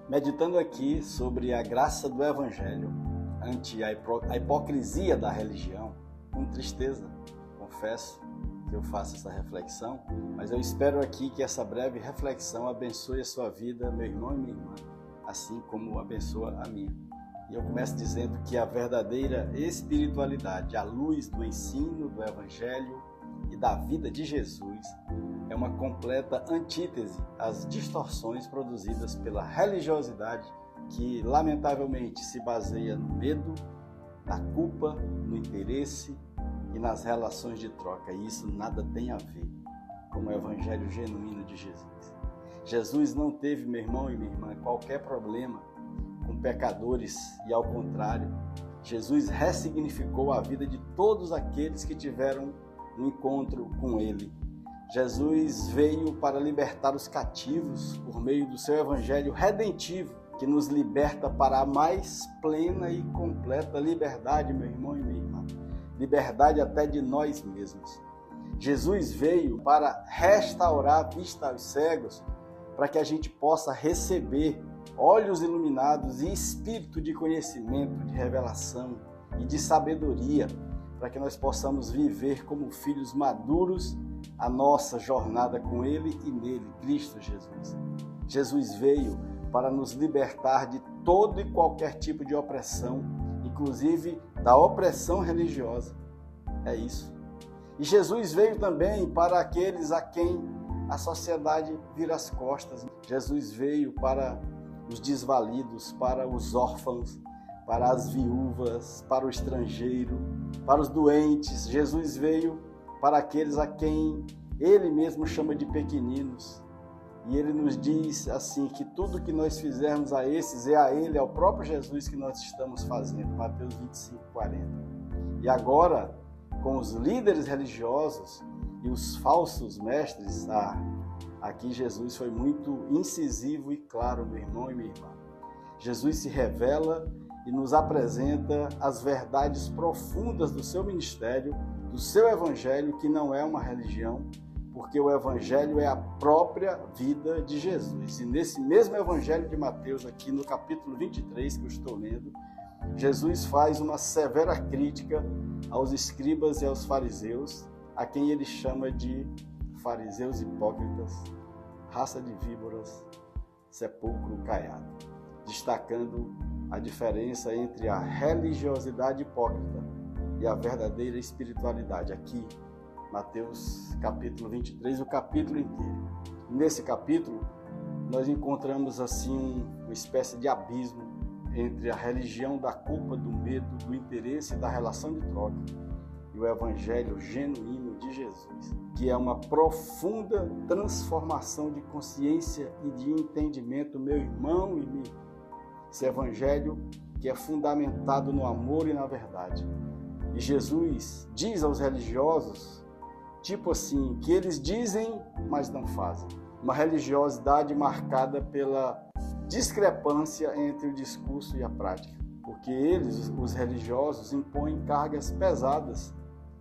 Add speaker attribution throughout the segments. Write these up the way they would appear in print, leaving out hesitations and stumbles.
Speaker 1: Meditando aqui sobre a graça do Evangelho ante a hipocrisia da religião, com tristeza, confesso que eu faço essa reflexão, mas eu espero aqui que essa breve reflexão abençoe a sua vida, meu irmão e minha irmã, assim como abençoa a minha. E eu começo dizendo que a verdadeira espiritualidade, à luz do ensino do Evangelho e da vida de Jesus, é uma completa antítese às distorções produzidas pela religiosidade que, lamentavelmente, se baseia no medo, na culpa, no interesse e nas relações de troca. E isso nada tem a ver com o Evangelho genuíno de Jesus. Jesus não teve, meu irmão e minha irmã, qualquer problema com pecadores e, ao contrário, Jesus ressignificou a vida de todos aqueles que tiveram um encontro com Ele. Jesus veio para libertar os cativos por meio do seu Evangelho redentivo, que nos liberta para a mais plena e completa liberdade, meu irmão e minha irmã. Liberdade até de nós mesmos. Jesus veio para restaurar a vista aos cegos, para que a gente possa receber olhos iluminados e espírito de conhecimento, de revelação e de sabedoria, para que nós possamos viver como filhos maduros a nossa jornada com Ele e nele, Cristo Jesus. Jesus veio para nos libertar de todo e qualquer tipo de opressão, inclusive da opressão religiosa. É isso. E Jesus veio também para aqueles a quem a sociedade vira as costas. Jesus veio para os desvalidos, para os órfãos, para as viúvas, para o estrangeiro, para os doentes. Jesus veio para aqueles a quem Ele mesmo chama de pequeninos. E Ele nos diz assim, que tudo que nós fizermos a esses, é a Ele, ao próprio Jesus que nós estamos fazendo. Mateus 25:40. E agora, com os líderes religiosos e os falsos mestres, aqui Jesus foi muito incisivo e claro, meu irmão e minha irmã. Jesus se revela e nos apresenta as verdades profundas do seu ministério, do seu Evangelho, que não é uma religião, porque o Evangelho é a própria vida de Jesus. E nesse mesmo Evangelho de Mateus, aqui no capítulo 23, que eu estou lendo, Jesus faz uma severa crítica aos escribas e aos fariseus, a quem ele chama de fariseus hipócritas, raça de víboras, sepulcro caiado, destacando a diferença entre a religiosidade hipócrita e a verdadeira espiritualidade. Aqui, Mateus capítulo 23, o capítulo inteiro. Nesse capítulo, nós encontramos assim uma espécie de abismo entre a religião da culpa, do medo, do interesse e da relação de troca e o Evangelho genuíno de Jesus, que é uma profunda transformação de consciência e de entendimento, meu irmão e minha irmã. Esse Evangelho que é fundamentado no amor e na verdade. E Jesus diz aos religiosos, tipo assim, que eles dizem, mas não fazem. Uma religiosidade marcada pela discrepância entre o discurso e a prática. Porque eles, os religiosos, impõem cargas pesadas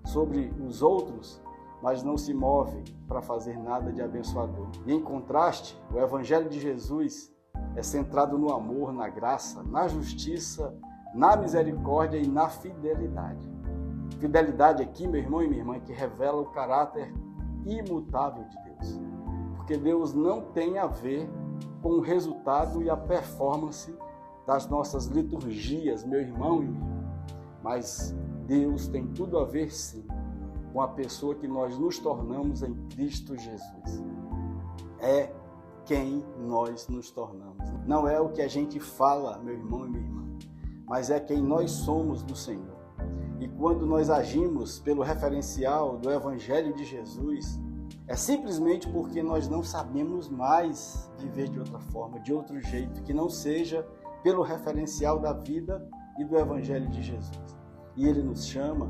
Speaker 1: sobre os outros, mas não se movem para fazer nada de abençoador. E em contraste, o Evangelho de Jesus é centrado no amor, na graça, na justiça, na misericórdia e na fidelidade. Fidelidade aqui, meu irmão e minha irmã, que revela o caráter imutável de Deus. Porque Deus não tem a ver com o resultado e a performance das nossas liturgias, meu irmão e minha irmã. Mas Deus tem tudo a ver, sim, com a pessoa que nós nos tornamos em Cristo Jesus. É quem nós nos tornamos. Não é o que a gente fala, meu irmão e minha irmã, mas é quem nós somos do Senhor. E quando nós agimos pelo referencial do Evangelho de Jesus, é simplesmente porque nós não sabemos mais viver de outra forma, de outro jeito, que não seja pelo referencial da vida e do Evangelho de Jesus. E Ele nos chama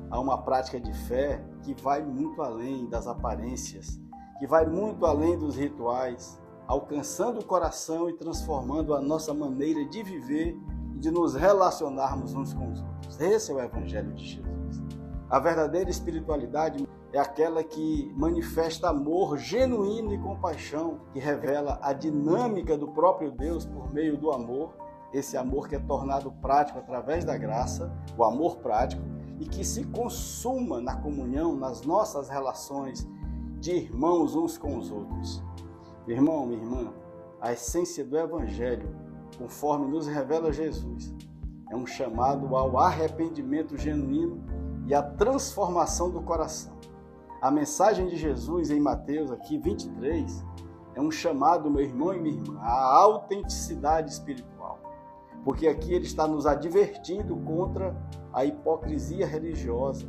Speaker 1: a uma prática de fé que vai muito além das aparências, que vai muito além dos rituais, alcançando o coração e transformando a nossa maneira de viver e de nos relacionarmos uns com os outros. Esse é o Evangelho de Jesus. A verdadeira espiritualidade é aquela que manifesta amor genuíno e compaixão, que revela a dinâmica do próprio Deus por meio do amor, esse amor que é tornado prático através da graça, o amor prático, e que se consuma na comunhão, nas nossas relações de irmãos uns com os outros. Meu irmão, minha irmã, a essência do Evangelho, conforme nos revela Jesus, é um chamado ao arrependimento genuíno e à transformação do coração. A mensagem de Jesus em Mateus, aqui 23, é um chamado, meu irmão e minha irmã, à autenticidade espiritual. Porque aqui ele está nos advertindo contra a hipocrisia religiosa.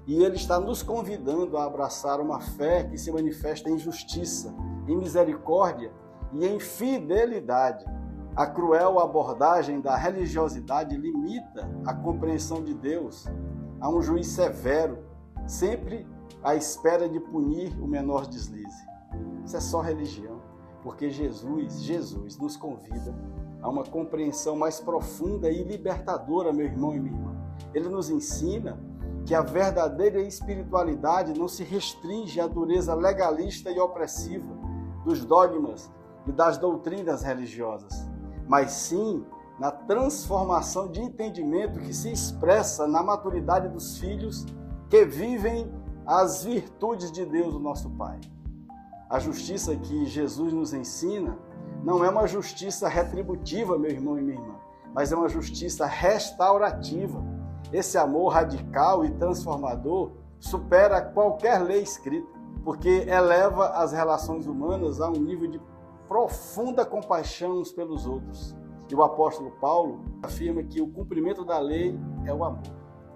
Speaker 1: E ele está nos convidando a abraçar uma fé que se manifesta em justiça, em misericórdia e em fidelidade. A cruel abordagem da religiosidade limita a compreensão de Deus a um juiz severo, sempre à espera de punir o menor deslize. Isso é só religião, porque Jesus nos convida a uma compreensão mais profunda e libertadora, meu irmão e minha irmã. Ele nos ensina que a verdadeira espiritualidade não se restringe à dureza legalista e opressiva dos dogmas e das doutrinas religiosas, mas sim na transformação de entendimento que se expressa na maturidade dos filhos que vivem as virtudes de Deus, o nosso Pai. A justiça que Jesus nos ensina não é uma justiça retributiva, meu irmão e minha irmã, mas é uma justiça restaurativa. Esse amor radical e transformador supera qualquer lei escrita, porque eleva as relações humanas a um nível de profunda compaixão uns pelos outros. E o apóstolo Paulo afirma que o cumprimento da lei é o amor.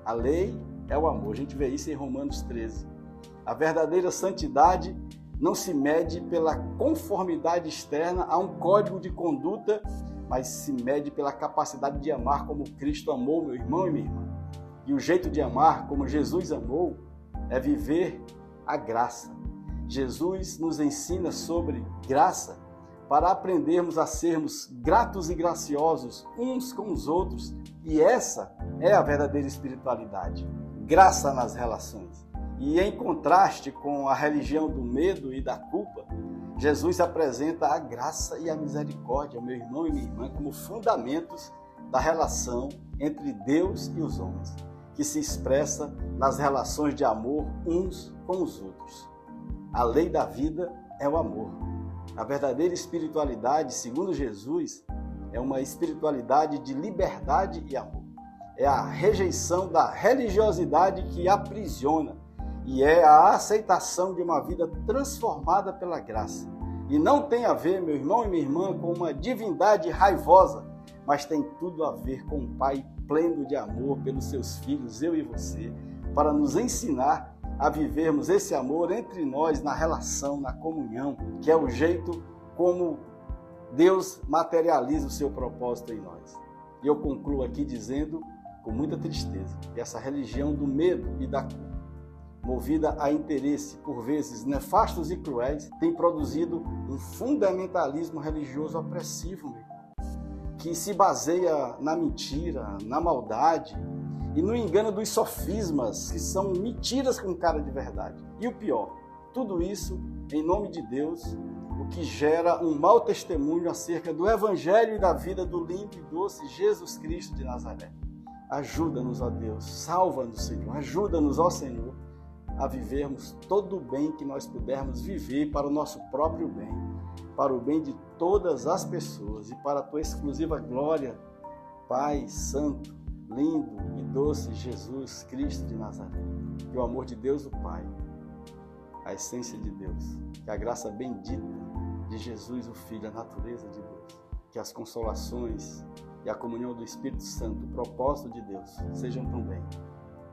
Speaker 1: A lei é o amor. A gente vê isso em Romanos 13. A verdadeira santidade não se mede pela conformidade externa a um código de conduta, mas se mede pela capacidade de amar como Cristo amou, meu irmão e minha irmã. E o jeito de amar, como Jesus amou, é viver a graça. Jesus nos ensina sobre graça para aprendermos a sermos gratos e graciosos uns com os outros. E essa é a verdadeira espiritualidade. Graça nas relações. E em contraste com a religião do medo e da culpa, Jesus apresenta a graça e a misericórdia, meu irmão e minha irmã, como fundamentos da relação entre Deus e os homens, que se expressa nas relações de amor uns com os outros. A lei da vida é o amor. A verdadeira espiritualidade, segundo Jesus, é uma espiritualidade de liberdade e amor. É a rejeição da religiosidade que aprisiona e é a aceitação de uma vida transformada pela graça. E não tem a ver, meu irmão e minha irmã, com uma divindade raivosa, mas tem tudo a ver com um Pai pleno de amor pelos seus filhos, eu e você, para nos ensinar a vivermos esse amor entre nós na relação, na comunhão, que é o jeito como Deus materializa o seu propósito em nós. E eu concluo aqui dizendo, com muita tristeza, que essa religião do medo e da culpa, movida a interesse, por vezes nefastos e cruéis, tem produzido um fundamentalismo religioso opressivo, que se baseia na mentira, na maldade e no engano dos sofismas, que são mentiras com cara de verdade. E o pior, tudo isso, em nome de Deus, o que gera um mau testemunho acerca do Evangelho e da vida do lindo e doce Jesus Cristo de Nazaré. Ajuda-nos, ó Deus, salva-nos, Senhor, ajuda-nos, ó Senhor, a vivermos todo o bem que nós pudermos viver para o nosso próprio bem, para o bem de todas as pessoas e para a tua exclusiva glória, Pai Santo, lindo e doce Jesus Cristo de Nazaré. Que o amor de Deus, o Pai, a essência de Deus, que a graça bendita de Jesus, o Filho, a natureza de Deus, que as consolações e a comunhão do Espírito Santo, o propósito de Deus, sejam também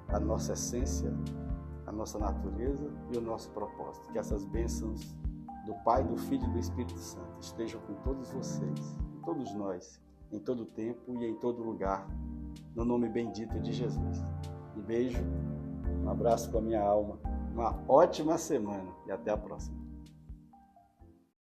Speaker 1: a nossa essência, a nossa natureza e o nosso propósito. Que essas bênçãos do Pai, do Filho e do Espírito Santo estejam com todos vocês, com todos nós, em todo tempo e em todo lugar, no nome bendito de Jesus. Um beijo, um abraço com a minha alma, uma ótima semana e até a próxima.